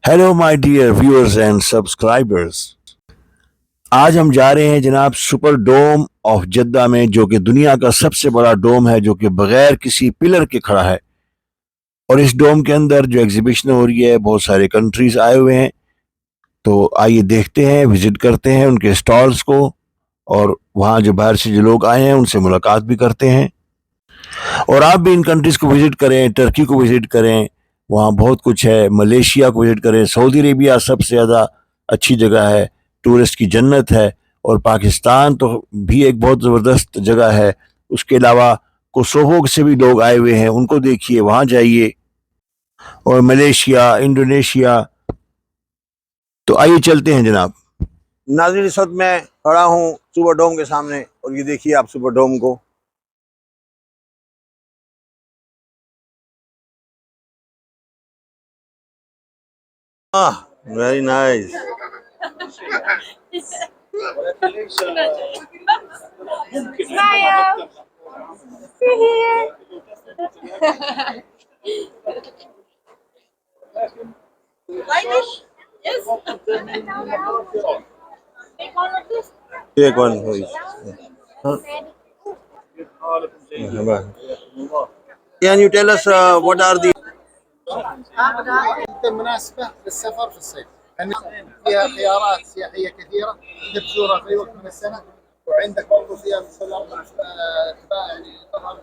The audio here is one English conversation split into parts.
Hello my dear viewers and subscribers. आज हम जा रहे हैं जनाब सुपर डोम ऑफ जद्दा में, जो कि दुनिया का सबसे बड़ा डोम है, जो कि बगैर किसी पिलर के खड़ा है। और इस डोम के अंदर जो एग्जीबिशन हो रही है, बहुत सारे कंट्रीज आए हुए हैं। तो आइए देखते हैं, विजिट करते हैं उनके स्टॉल्स को, और वहाँ जो बाहर से जो लोग आए हैं उनसे मुलाकात भी करते हैं। और आप भी इन कंट्रीज को विजिट करें, टर्की को विजिट करें, वहाँ बहुत कुछ है। मलेशिया को विजिट करें। सऊदी अरेबिया सबसे ज़्यादा अच्छी जगह है, टूरिस्ट की जन्नत है। और पाकिस्तान तो भी एक बहुत ज़बरदस्त जगह है। उसके अलावा कोसोवो से भी लोग आए हुए हैं, उनको देखिए, वहाँ जाइए। और मलेशिया, इंडोनेशिया। तो आइए चलते हैं जनाब। नाज़रीन, इस वक्त मैं खड़ा हूँ सुपर डोम के सामने, और ये देखिए आप सुपर डोम को। Very nice. Smile. You're here. Like this? Yes. Take one of this. Take one, please. Can you tell us what are the مناسبة للسفر في الصيف، فيها خيارات سياحية كثيرة تقدر تزورها في أي وقت من السنة، وعندك برضو فيها مثل أربع يعني تظهر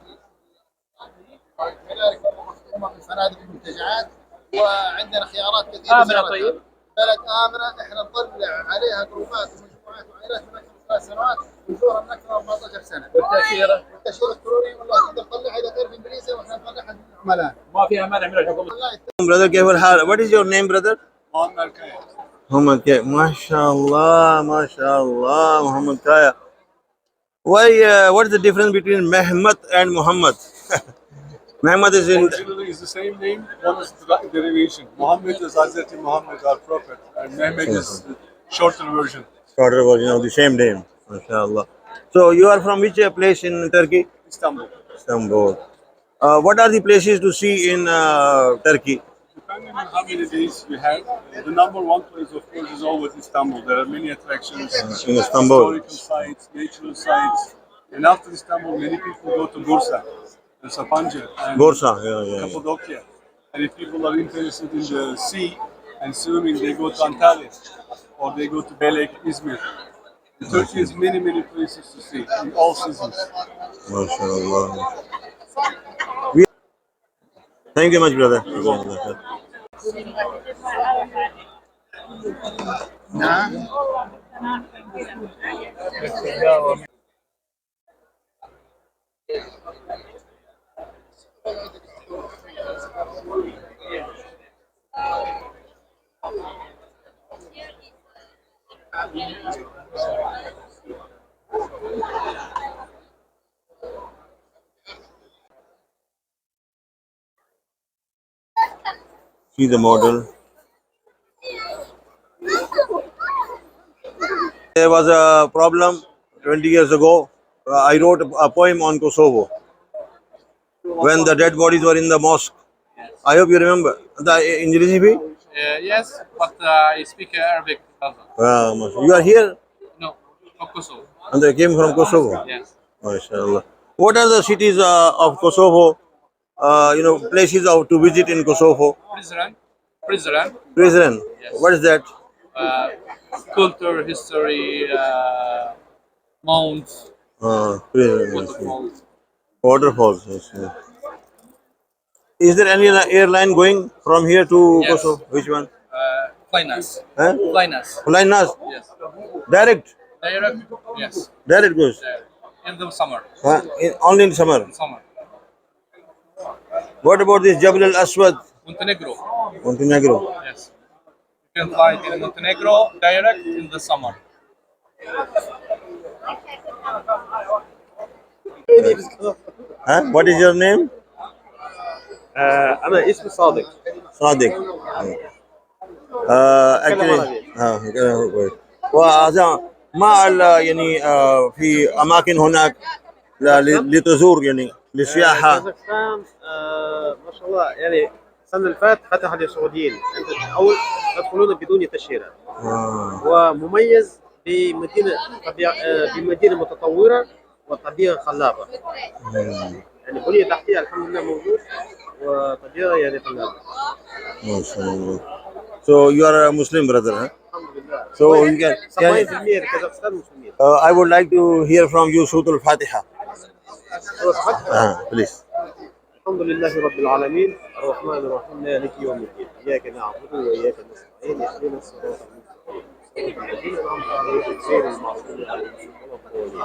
كذلك برضو مختومة بالفنادق والمنتجعات، وعندنا خيارات كثيرة. طيب بلد آمنة، احنا نطلع عليها جروبات ومجموعات وعائلات من أكثر من 3 سنوات ونزورها من أكثر من 14 سنة. والتأشيرة الكترونية والله تقدر تطلعها إذا تعرف إنجليزي، وإحنا نطلعها للعملاء. ما فيها مانع من الحكومة. brother كيف الحال؟ What is your name brother? محمد كايا. ما شاء الله ما شاء الله محمد كايا. Why what is the difference between Mehmet and Muhammad? Muhammad is in Originally is the same name, one is the derivation. Muhammad is Hazreti Muhammad, our prophet, and Mehmed is the shorter version. shorter version of the same name. MashaAllah. So you are from which place in Turkey? Istanbul. Istanbul. What are the places to see in Turkey? Depending on how many days we have, the number one place, of course, is always Istanbul. There are many attractions, In Istanbul. historical sites, natural sites. And after Istanbul, many people go to Bursa and Sapanca and Bursa, yeah. Cappadocia. And if people are interested in the sea and swimming, they go to Antalya or they go to Belek, Izmir. Turkey has many, many places to see in all seasons. MashaAllah. Thank you much, brother. See the model. There was a problem 20 years ago. I wrote a poem on Kosovo when the dead bodies were in the mosque. I hope you remember. The English bhi? Yes, but I speak Arabic. You are here No, of Kosovo. and they came from Kosovo. Yes. MashaAllah. What are the cities of Kosovo? Places to visit in Kosovo. Prizren. Prizren. Yes. What is that? Culture, history, mounts, Prizren. waterfalls. Waterfalls. Yes. Is there any airline going from here to Yes. Kosovo? Which one? Flynas. Huh? Flynas. Flynas. Yes. Direct. Direct. Yes. Direct goes. In the summer. Only in summer. Summer. What about this Jabal Al Aswad? Montenegro. Montenegro. Yes. You can fly to Montenegro direct in the summer. What is your name? أنا اسمي صادق. صادق. Actually وهذا ما يعني في أماكن هناك لتزور يعني للسياحة. كازاخستان ما شاء الله يعني السنة اللي فاتت فتح للسعوديين. أول يدخلون بدون تأشيرة. ومميز بمدينة متطورة وطبيعة خلابة. يعني بنية تحتية الحمد لله موجود وطبيعة يعني خلابة. ما شاء الله. So you are a Muslim brother, huh? So you can. 70% كازاخستان مسلمين. I would like to hear from you Surah Al-Fatiha. Please. الحمد لله رب العالمين الرحمن الرحيم مالك يوم الدين إياك نعبد وإياك نستعين اهدنا الصراط المستقيم صراط الذين أنعمت عليهم غير المغضوب عليهم ولا الضالين.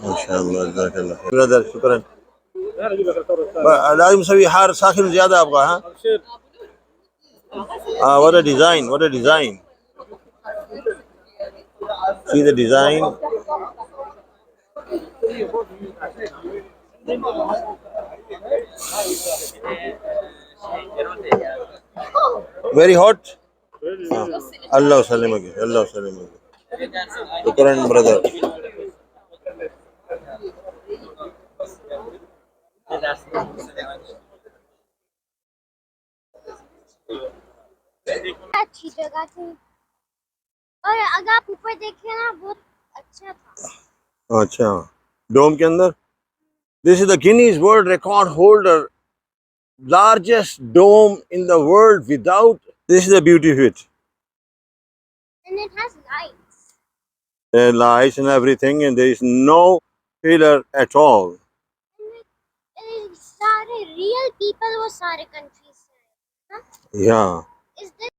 ما شاء الله جزاك الله خير. برادر شكرا. أنا أجيب لك الصورة الثانية. لازم نسوي حار ساخن زيادة أبغى ها. What a design, what a design. See the design. Very hot. Allah salimaki, Allah salimaki. Shukran brother. अच्छी जगह थी और अगर आप ऊपर देखें ना बहुत अच्छा था. अच्छा डोम के अंदर. This is the Guinness World Record holder, largest dome in the world without. This is the beauty of it. And it has lights. There are lights and everything, and there is no pillar at all. And सारे real people वो सारे countries से हैं. Yeah. Is this